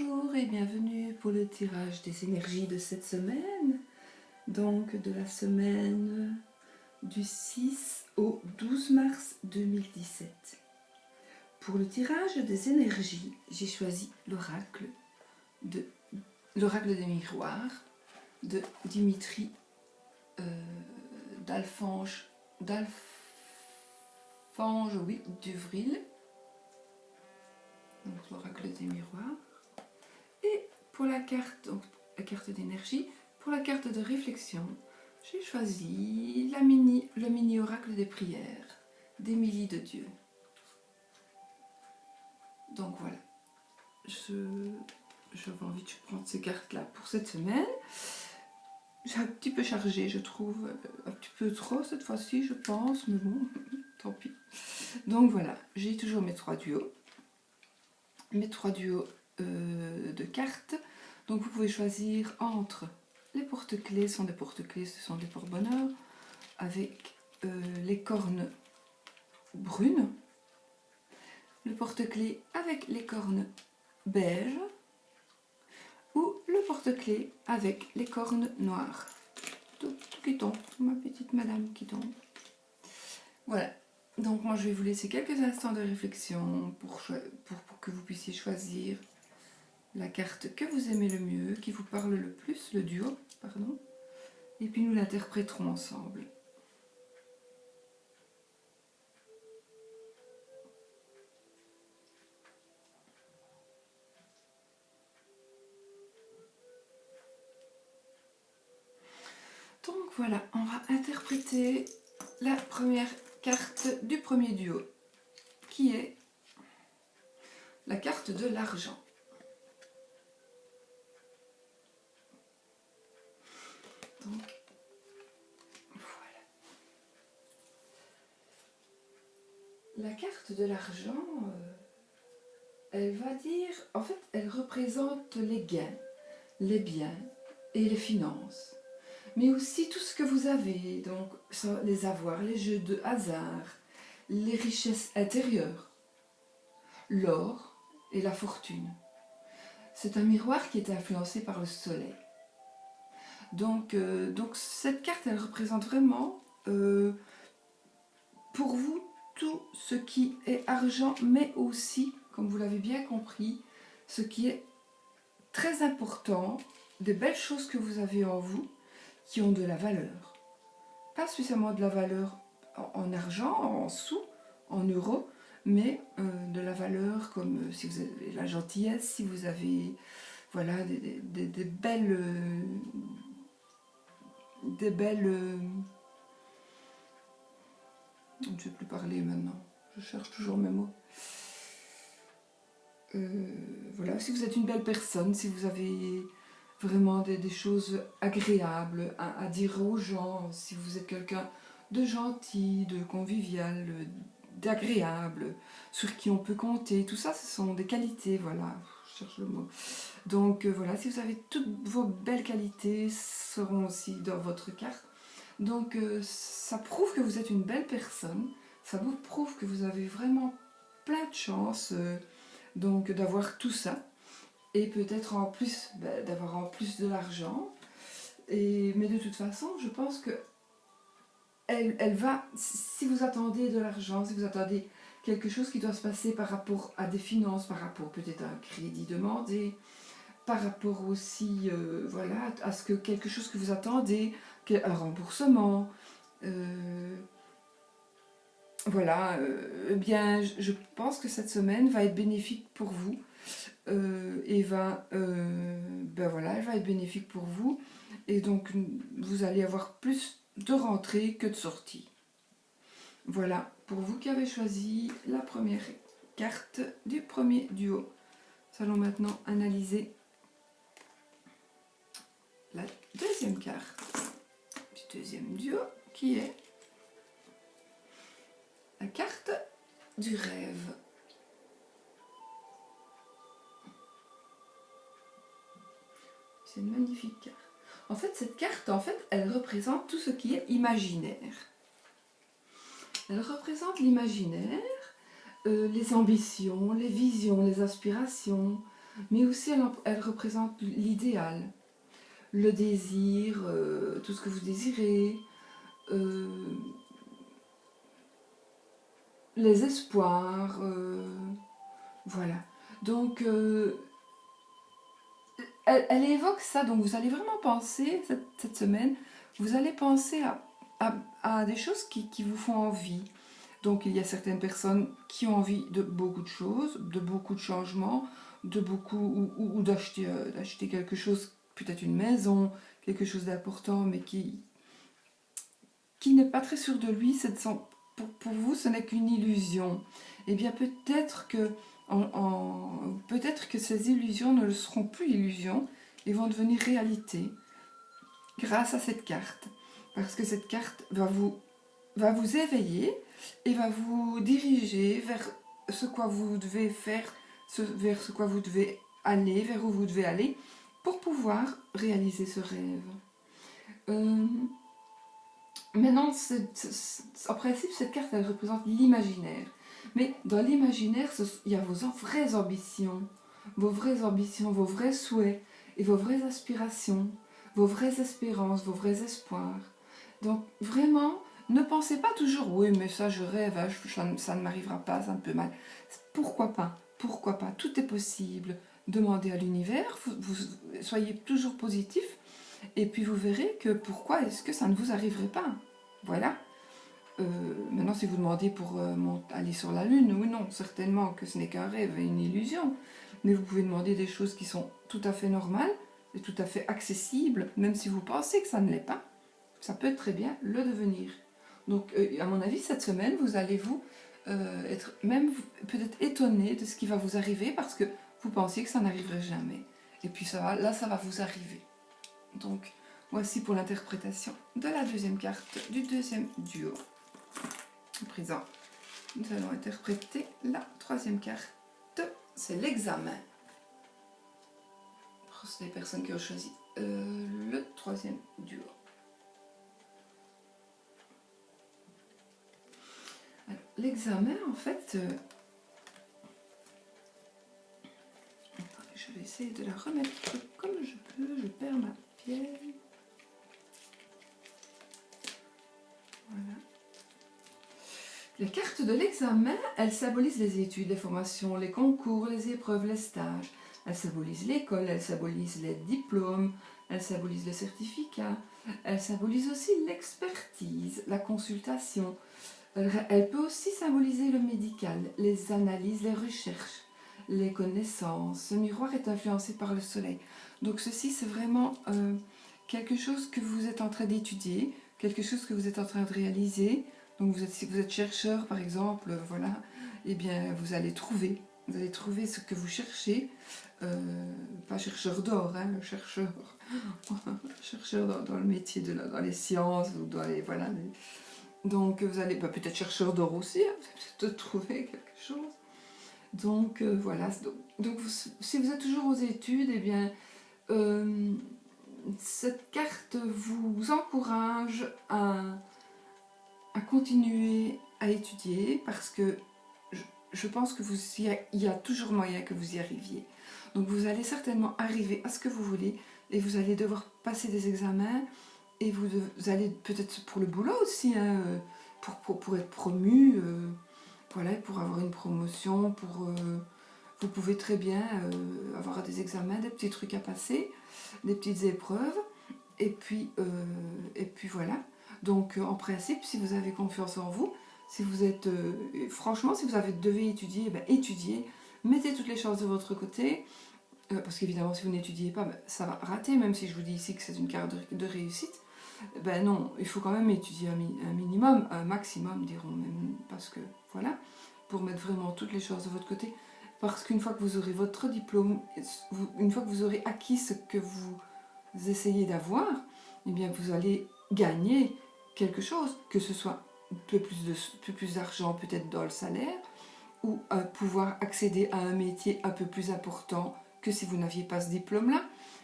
Bonjour et bienvenue pour le tirage des énergies de cette semaine, donc de la semaine du 6 au 12 mars 2017. Pour le tirage des énergies, j'ai choisi l'oracle des miroirs de Dimitri d'Alfange d'Uvril, donc l'oracle des miroirs. Et pour la carte, donc la carte d'énergie, pour la carte de réflexion, j'ai choisi le mini oracle des prières d'Émilie de Dieu. Donc voilà, j'avais envie de prendre ces cartes-là pour cette semaine. J'ai un petit peu chargé, je trouve, un petit peu trop cette fois-ci, je pense, mais bon, tant pis. Donc voilà, j'ai toujours mes trois duos de cartes. Donc vous pouvez choisir entre les porte-clés, ce sont des porte-bonheur, avec les cornes brunes, le porte-clés avec les cornes beige, ou le porte-clés avec les cornes noires. Tout qui tombe, ma petite madame qui tombe. Voilà, donc moi je vais vous laisser quelques instants de réflexion pour que vous puissiez choisir la carte que vous aimez le mieux, qui vous parle le plus, le duo, pardon, et puis nous l'interpréterons ensemble. Donc voilà, on va interpréter la première carte du premier duo, qui est la carte de l'argent. Donc, voilà. La carte de l'argent, elle va dire, en fait, elle représente les gains, les biens et les finances. Mais aussi tout ce que vous avez, donc les avoirs, les jeux de hasard, les richesses intérieures, l'or et la fortune. C'est un miroir qui est influencé par le soleil. Donc cette carte, elle représente vraiment pour vous tout ce qui est argent, mais aussi, comme vous l'avez bien compris, ce qui est très important, des belles choses que vous avez en vous, qui ont de la valeur. Pas spécialement de la valeur en argent, en sous, en euros, mais de la valeur comme si vous avez la gentillesse, si vous avez voilà, des belles... je ne sais plus parler maintenant, je cherche toujours mes mots. Voilà, si vous êtes une belle personne, si vous avez vraiment des choses agréables à dire aux gens, si vous êtes quelqu'un de gentil, de convivial, d'agréable, sur qui on peut compter, tout ça, ce sont des qualités, voilà, je cherche le mot. Donc voilà, si vous avez toutes vos belles qualités, seront aussi dans votre carte. Donc ça prouve que vous êtes une belle personne, ça vous prouve que vous avez vraiment plein de chance donc d'avoir tout ça. Et peut-être en plus, d'avoir en plus de l'argent. Mais de toute façon, je pense que elle va, si vous attendez de l'argent, si vous attendez quelque chose qui doit se passer par rapport à des finances, par rapport peut-être à un crédit demandé, par rapport aussi voilà, à ce que quelque chose que vous attendez, un remboursement, voilà, eh bien je pense que cette semaine va être bénéfique pour vous. Et voilà, elle va être bénéfique pour vous, et donc vous allez avoir plus de rentrées que de sorties. Voilà, pour vous qui avez choisi la première carte du premier duo. Nous allons maintenant analyser la deuxième carte du deuxième duo, qui est la carte du rêve. C'est une magnifique carte. En fait, cette carte, elle représente tout ce qui est imaginaire. Elle représente l'imaginaire, les ambitions, les visions, les aspirations, mais aussi elle représente l'idéal, le désir, tout ce que vous désirez, euh, les espoirs, voilà. Donc, elle évoque ça, donc vous allez vraiment penser, cette semaine, vous allez penser à des choses qui vous font envie. Donc il y a certaines personnes qui ont envie de beaucoup de choses, de beaucoup de changements, de beaucoup, ou d'acheter quelque chose, peut-être une maison, quelque chose d'important, mais qui n'est pas très sûr de lui, pour vous, ce n'est qu'une illusion. Eh bien, peut-être que ces illusions ne le seront plus illusions et vont devenir réalité grâce à cette carte. Parce que cette carte va vous éveiller et va vous diriger vers ce quoi vous devez faire, vers ce quoi vous devez aller, vers où vous devez aller pour pouvoir réaliser ce rêve. Euh, Maintenant, en principe, cette carte, elle représente l'imaginaire. Mais dans l'imaginaire, il y a vos vraies ambitions, vos vrais souhaits et vos vraies aspirations, vos vraies espérances, vos vrais espoirs. Donc, vraiment, ne pensez pas toujours, oui, mais ça, je rêve, hein, ça ne m'arrivera pas, ça me peut mal. Pourquoi pas? Pourquoi pas? Tout est possible. Demandez à l'univers, soyez toujours positif et puis vous verrez que pourquoi est-ce que ça ne vous arriverait pas. Voilà. Maintenant, si vous demandez pour aller sur la Lune, oui, non, certainement que ce n'est qu'un rêve et une illusion. Mais vous pouvez demander des choses qui sont tout à fait normales et tout à fait accessibles, même si vous pensez que ça ne l'est pas. Ça peut très bien le devenir. Donc, à mon avis, cette semaine, vous allez être même peut-être étonné de ce qui va vous arriver parce que vous pensiez que ça n'arriverait jamais. Et puis là, ça va vous arriver. Donc, voici pour l'interprétation de la deuxième carte du deuxième duo. À présent, nous allons interpréter la troisième carte. C'est l'examen. C'est les personnes qui ont choisi le troisième duo. L'examen, en fait, attendez, je vais essayer de la remettre comme je peux. Je perds ma pierre. Voilà. La carte de l'examen, elle symbolise les études, les formations, les concours, les épreuves, les stages. Elle symbolise l'école, elle symbolise les diplômes, elle symbolise le certificat. Elle symbolise aussi l'expertise, la consultation. Elle peut aussi symboliser le médical, les analyses, les recherches, les connaissances. Ce miroir est influencé par le soleil. Donc ceci, c'est vraiment quelque chose que vous êtes en train d'étudier, quelque chose que vous êtes en train de réaliser. Donc si vous êtes chercheur, par exemple, voilà, eh bien vous allez trouver ce que vous cherchez. Pas chercheur d'or, hein, le chercheur, chercheur dans le métier, dans les sciences, ou dans les... Voilà, donc vous allez peut-être chercheur d'or aussi, hein, vous allez peut-être trouver quelque chose. Donc voilà, donc si vous êtes toujours aux études, eh bien cette carte vous encourage à continuer à étudier parce que je pense que il y a toujours moyen que vous y arriviez. Donc vous allez certainement arriver à ce que vous voulez et vous allez devoir passer des examens et vous allez peut-être pour le boulot aussi, hein, pour être promu, voilà, pour avoir une promotion, vous pouvez très bien avoir des examens, des petits trucs à passer, des petites épreuves, et puis voilà. Donc en principe, si vous avez confiance en vous, si vous êtes franchement, si vous devez étudier, eh ben, étudiez, mettez toutes les chances de votre côté, parce qu'évidemment si vous n'étudiez pas, ben, ça va rater, même si je vous dis ici que c'est une carte de réussite. Ben non, il faut quand même étudier un minimum, un maximum diront même, parce que voilà, pour mettre vraiment toutes les choses de votre côté. Parce qu'une fois que vous aurez votre diplôme, une fois que vous aurez acquis ce que vous essayez d'avoir, eh bien vous allez gagner quelque chose, que ce soit un peu plus d'argent peut-être dans le salaire, ou pouvoir accéder à un métier un peu plus important que si vous n'aviez pas ce diplôme-là.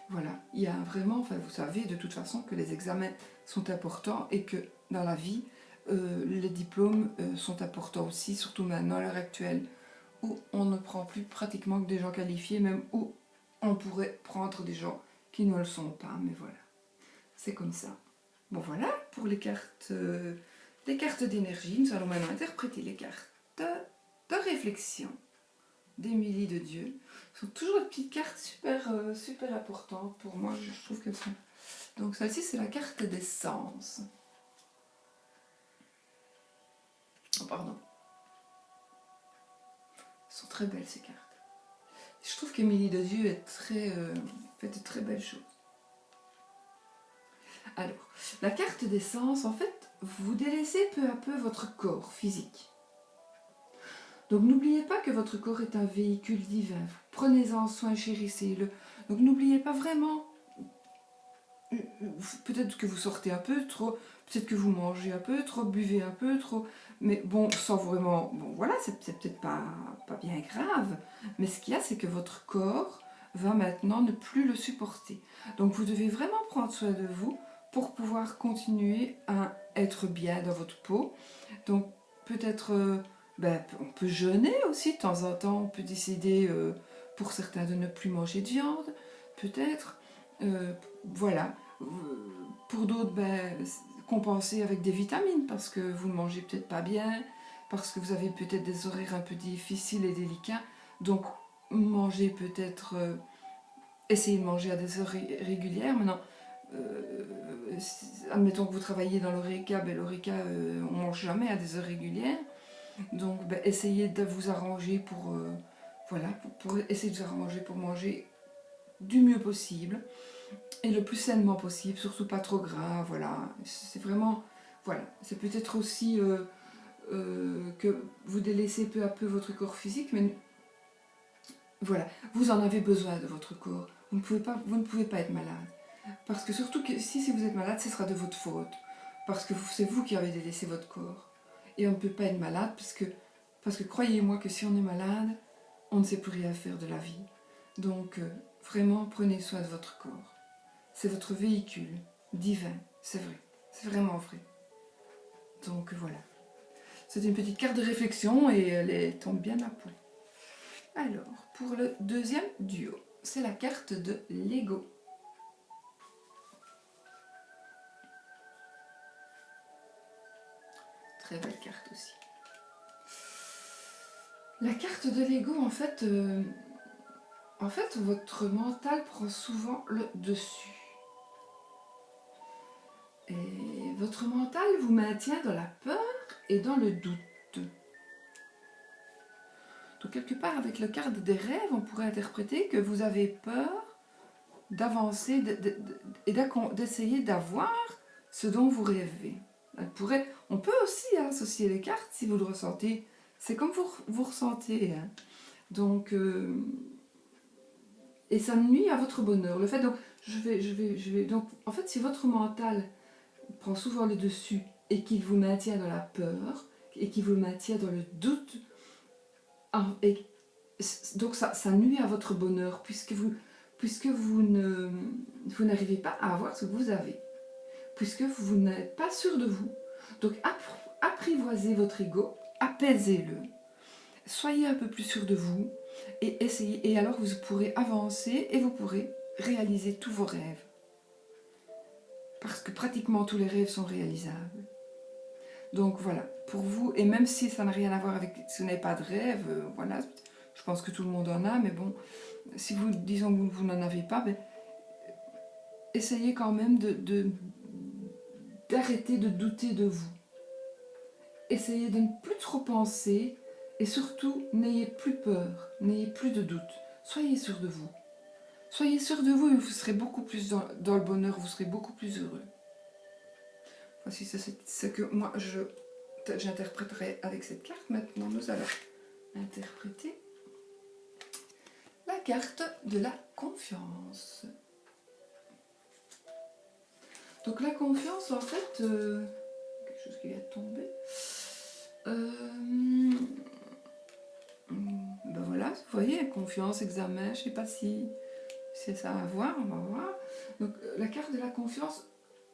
Voilà, il y a vraiment, enfin vous savez de toute façon que les examens sont importants et que dans la vie, les diplômes sont importants aussi, surtout maintenant à l'heure actuelle, où on ne prend plus pratiquement que des gens qualifiés, même où on pourrait prendre des gens qui ne le sont pas, mais voilà, c'est comme ça. Bon voilà, pour les cartes d'énergie, nous allons maintenant interpréter les cartes de réflexion d'Émilie de Dieu. Ce sont toujours des petites cartes super importantes pour moi, je trouve qu'elles sont... Donc celle-ci, c'est la carte des sens. Oh, pardon. Elles sont très belles ces cartes. Je trouve qu'Émilie de Dieu fait de très belles choses. Alors, la carte des sens, en fait, vous délaissez peu à peu votre corps physique. Donc n'oubliez pas que votre corps est un véhicule divin. Prenez-en soin, chérissez-le. Donc n'oubliez pas vraiment, peut-être que vous sortez un peu trop, peut-être que vous mangez un peu trop, buvez un peu trop, mais bon, sans vraiment... Bon voilà, c'est peut-être pas bien grave, mais ce qu'il y a, c'est que votre corps va maintenant ne plus le supporter. Donc vous devez vraiment prendre soin de vous pour pouvoir continuer à être bien dans votre peau. Donc peut-être... on peut jeûner aussi de temps en temps, on peut décider pour certains de ne plus manger de viande, peut-être, voilà. Pour d'autres, compenser avec des vitamines parce que vous ne mangez peut-être pas bien, parce que vous avez peut-être des horaires un peu difficiles et délicats, donc manger peut-être, essayez de manger à des heures régulières. Maintenant, admettons que vous travaillez dans l'horeca, l'horeca on ne mange jamais à des heures régulières. Donc, essayez de vous arranger pour essayer de vous arranger pour manger du mieux possible et le plus sainement possible, surtout pas trop gras. Voilà, c'est vraiment, voilà, c'est peut-être aussi que vous délaissez peu à peu votre corps physique, mais voilà, vous en avez besoin de votre corps. Vous ne pouvez pas être malade, parce que surtout que si vous êtes malade, ce sera de votre faute, parce que c'est vous qui avez délaissé votre corps. Et on ne peut pas être malade parce que croyez-moi que si on est malade, on ne sait plus rien faire de la vie. Donc vraiment, prenez soin de votre corps. C'est votre véhicule divin, c'est vrai. C'est vraiment vrai. Donc voilà. C'est une petite carte de réflexion et elle tombe bien à point. Alors, pour le deuxième duo, c'est la carte de l'ego. Très belle carte aussi. La carte de l'ego, en fait, votre mental prend souvent le dessus. Et votre mental vous maintient dans la peur et dans le doute. Donc quelque part, avec la carte des rêves, on pourrait interpréter que vous avez peur d'avancer et d'essayer d'avoir ce dont vous rêvez. On peut aussi associer les cartes si vous le ressentez. C'est comme vous ressentez. Hein. Donc, et ça nuit à votre bonheur. Le fait, donc, donc, en fait, si votre mental prend souvent le dessus et qu'il vous maintient dans la peur et qu'il vous maintient dans le doute, donc ça nuit à votre bonheur puisque vous n'arrivez pas à avoir ce que vous avez, puisque vous n'êtes pas sûr de vous. Donc apprivoisez votre ego, apaisez-le, soyez un peu plus sûr de vous et essayez, et alors vous pourrez avancer et vous pourrez réaliser tous vos rêves. Parce que pratiquement tous les rêves sont réalisables. Donc voilà, pour vous, et même si ça n'a rien à voir avec, si vous n'avez pas de rêve, voilà, je pense que tout le monde en a, mais bon, si vous, disons que vous n'en avez pas, essayez quand même d'arrêter de douter de vous. Essayez de ne plus trop penser, et surtout, n'ayez plus peur, n'ayez plus de doute. Soyez sûr de vous. Soyez sûr de vous et vous serez beaucoup plus dans le bonheur, vous serez beaucoup plus heureux. Voici ce que moi j'interpréterai avec cette carte. Maintenant, nous allons interpréter la carte de la confiance. Donc la confiance, en fait, quelque chose qui vient de tomber. Voilà, vous voyez, confiance, examen, je ne sais pas si c'est ça à voir, on va voir. Donc la carte de la confiance,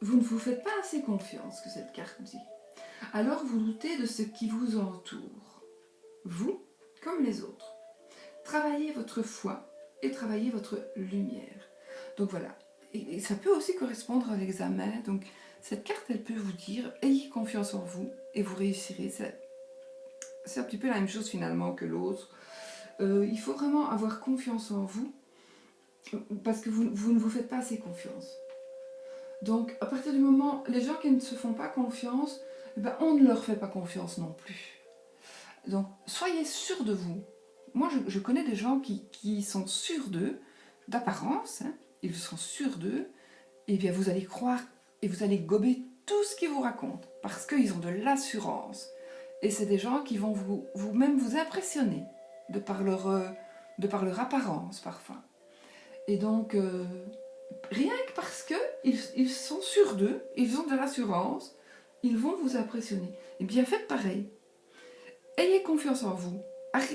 vous ne vous faites pas assez confiance, que cette carte dit. Alors vous doutez de ce qui vous entoure, vous comme les autres. Travaillez votre foi et travailler votre lumière. Donc voilà, et ça peut aussi correspondre à l'examen. Donc cette carte, elle peut vous dire, ayez confiance en vous et vous réussirez. C'est un petit peu la même chose finalement que l'autre. Il faut vraiment avoir confiance en vous, parce que vous ne vous faites pas assez confiance. Donc à partir du moment, les gens qui ne se font pas confiance, eh ben, on ne leur fait pas confiance non plus. Donc soyez sûrs de vous. Moi je connais des gens qui sont sûrs d'eux, d'apparence, hein, ils sont sûrs d'eux, et bien vous allez croire et vous allez gober tout ce qu'ils vous racontent, parce qu'ils ont de l'assurance. Et c'est des gens qui vont même vous impressionner, de par leur apparence parfois. Et donc, rien que parce qu'ils sont sûrs d'eux, ils ont de l'assurance, ils vont vous impressionner. Et bien faites pareil. Ayez confiance en vous.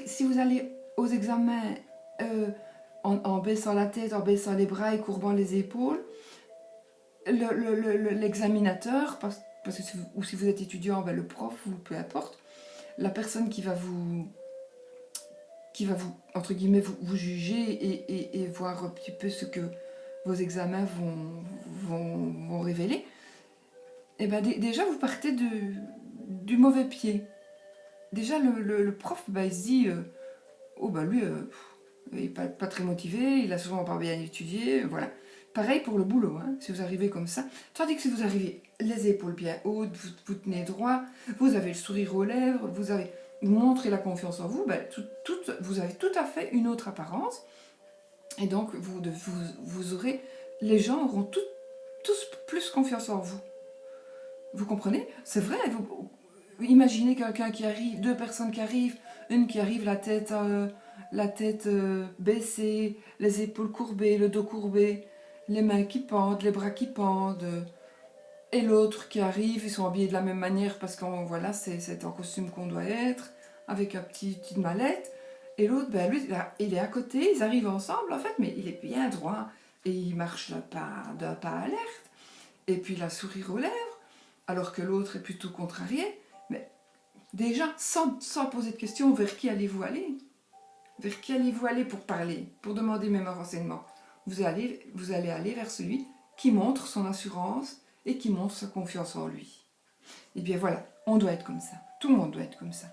Si vous allez aux examens en baissant la tête, en baissant les bras et courbant les épaules, l'examinateur, ou si vous êtes étudiant, ben le prof, ou peu importe, la personne qui va vous entre guillemets, vous juger et voir un petit peu ce que vos examens vont révéler, et ben déjà vous partez du mauvais pied. Déjà le prof, ben, il se dit oh ben lui il n'est pas très motivé, il a souvent pas bien étudié, voilà. Pareil pour le boulot, hein, si vous arrivez comme ça. Tandis que si vous arrivez les épaules bien hautes, vous tenez droit, vous avez le sourire aux lèvres, vous montrez la confiance en vous, ben, vous avez tout à fait une autre apparence. Et donc vous aurez, les gens auront tous plus confiance en vous. Vous comprenez? C'est vrai, imaginez quelqu'un qui arrive, deux personnes qui arrivent, une qui arrive la tête baissée, les épaules courbées, le dos courbé, les mains qui pendent, les bras qui pendent, et l'autre qui arrive, ils sont habillés de la même manière parce que voilà, c'est en costume qu'on doit être, avec une petite mallette, et l'autre, ben lui, il est à côté, ils arrivent ensemble en fait, mais il est bien droit, et il marche d'un pas alerte, et puis il a le sourire aux lèvres, alors que l'autre est plutôt contrarié. Mais déjà, sans poser de questions, vers qui allez-vous aller? Vers qui allez-vous aller pour parler, pour demander même un renseignement? Vous allez aller vers celui qui montre son assurance et qui montre sa confiance en lui. Et bien voilà, on doit être comme ça. Tout le monde doit être comme ça.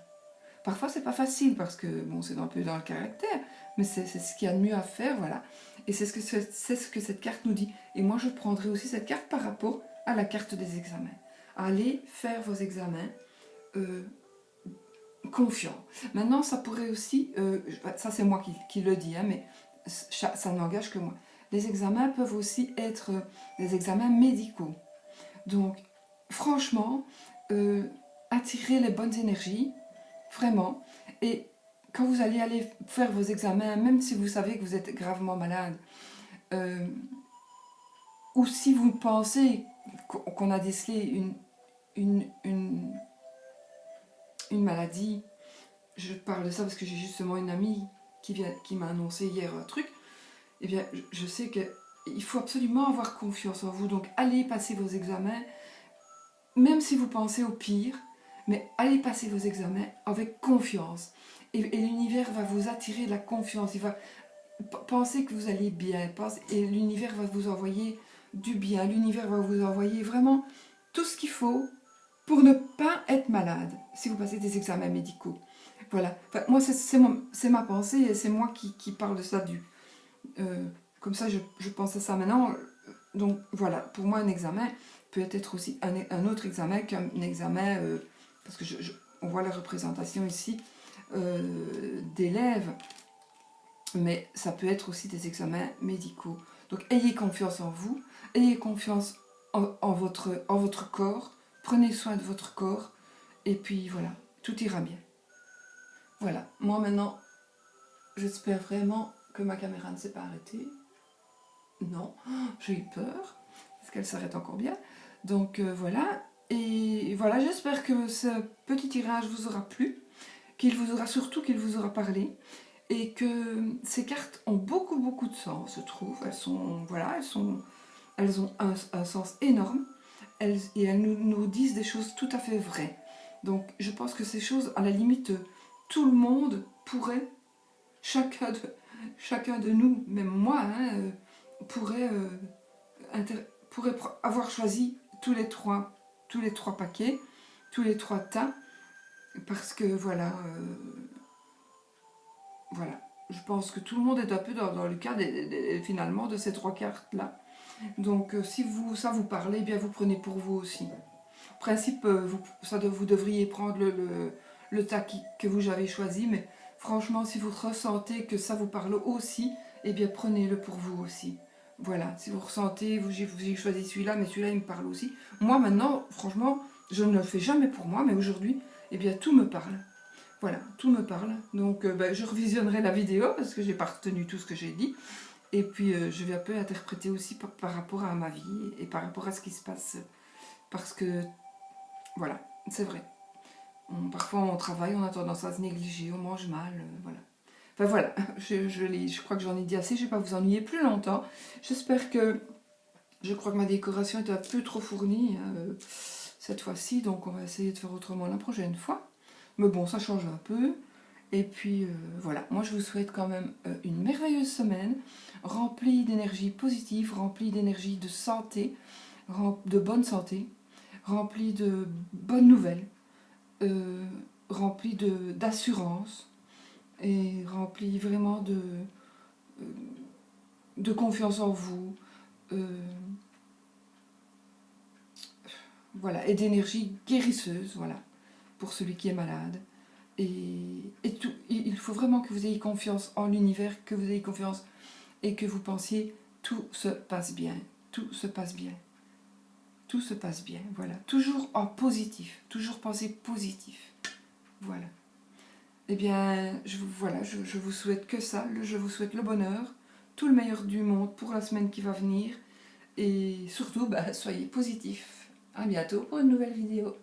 Parfois, c'est pas facile parce que bon, c'est un peu dans le caractère, mais c'est ce qu'il y a de mieux à faire, voilà. Et c'est ce que cette carte nous dit. Et moi, je prendrai aussi cette carte par rapport à la carte des examens. Allez faire vos examens confiants. Maintenant, ça pourrait aussi, ça c'est moi qui le dis, hein, mais ça n'engage que moi. Les examens peuvent aussi être des examens médicaux. Donc, franchement, attirez les bonnes énergies, vraiment. Et quand vous allez aller faire vos examens, même si vous savez que vous êtes gravement malade, ou si vous pensez qu'on a décelé une maladie, je parle de ça parce que j'ai justement une amie qui m'a annoncé hier un truc, eh bien je sais qu'il faut absolument avoir confiance en vous, donc allez passer vos examens, même si vous pensez au pire, mais allez passer vos examens avec confiance. Et l'univers va vous attirer de la confiance, il va penser que vous allez bien, et l'univers va vous envoyer du bien, l'univers va vous envoyer vraiment tout ce qu'il faut pour ne pas être malade, si vous passez des examens médicaux. Voilà, enfin, moi c'est ma pensée et c'est moi qui parle de ça. Comme ça je pense à ça maintenant. Donc voilà, pour moi un examen peut être aussi un autre examen qu'un examen, parce que on voit la représentation ici d'élèves, mais ça peut être aussi des examens médicaux. Donc ayez confiance en vous, ayez confiance en votre corps, prenez soin de votre corps, et puis voilà, tout ira bien. Voilà, moi maintenant, j'espère vraiment que ma caméra ne s'est pas arrêtée. Non, j'ai eu peur, parce qu'elle s'arrête encore bien. Donc voilà, et voilà, j'espère que ce petit tirage vous aura plu, qu'il vous aura parlé, et que ces cartes ont beaucoup de sens, je trouve. Elles ont un sens énorme, et elles nous disent des choses tout à fait vraies. Donc je pense que ces choses, à la limite, tout le monde pourrait, chacun chacun de nous, même moi, hein, pourrait, avoir choisi tous les trois paquets, tous les trois tas, parce que voilà, voilà. Je pense que tout le monde est un peu dans le cas finalement de ces trois cartes-là. Donc si ça vous parle, eh bien vous prenez pour vous aussi. En principe, vous devriez prendre le tas que vous avez choisi, mais franchement, si vous ressentez que ça vous parle aussi, eh bien prenez-le pour vous aussi. Voilà, si vous ressentez, j'ai choisi celui-là, mais celui-là il me parle aussi. Moi maintenant, franchement, je ne le fais jamais pour moi, mais aujourd'hui, eh bien tout me parle. Voilà, tout me parle. Donc je revisionnerai la vidéo parce que j'ai pas retenu tout ce que j'ai dit. Et puis je vais un peu interpréter aussi par rapport à ma vie et par rapport à ce qui se passe. Parce que, voilà, c'est vrai. Parfois on travaille, on a tendance à se négliger, on mange mal, voilà. Enfin voilà, je crois que j'en ai dit assez, je ne vais pas vous ennuyer plus longtemps. J'espère que, je crois que ma décoration est un peu trop fournie cette fois-ci, donc on va essayer de faire autrement la prochaine fois. Mais bon, ça change un peu. Et puis voilà, moi je vous souhaite quand même une merveilleuse semaine, remplie d'énergie positive, remplie d'énergie de santé, de bonne santé, remplie de bonnes nouvelles, remplie d'assurance et remplie vraiment de confiance en vous, voilà, et d'énergie guérisseuse, voilà, pour celui qui est malade. Et tout, il faut vraiment que vous ayez confiance en l'univers, que vous ayez confiance et que vous pensiez tout se passe bien, tout se passe bien, tout se passe bien, voilà. Toujours en positif, toujours penser positif, voilà. Eh bien, voilà, je vous souhaite que ça, je vous souhaite le bonheur, tout le meilleur du monde pour la semaine qui va venir et surtout, soyez positifs. À bientôt pour une nouvelle vidéo.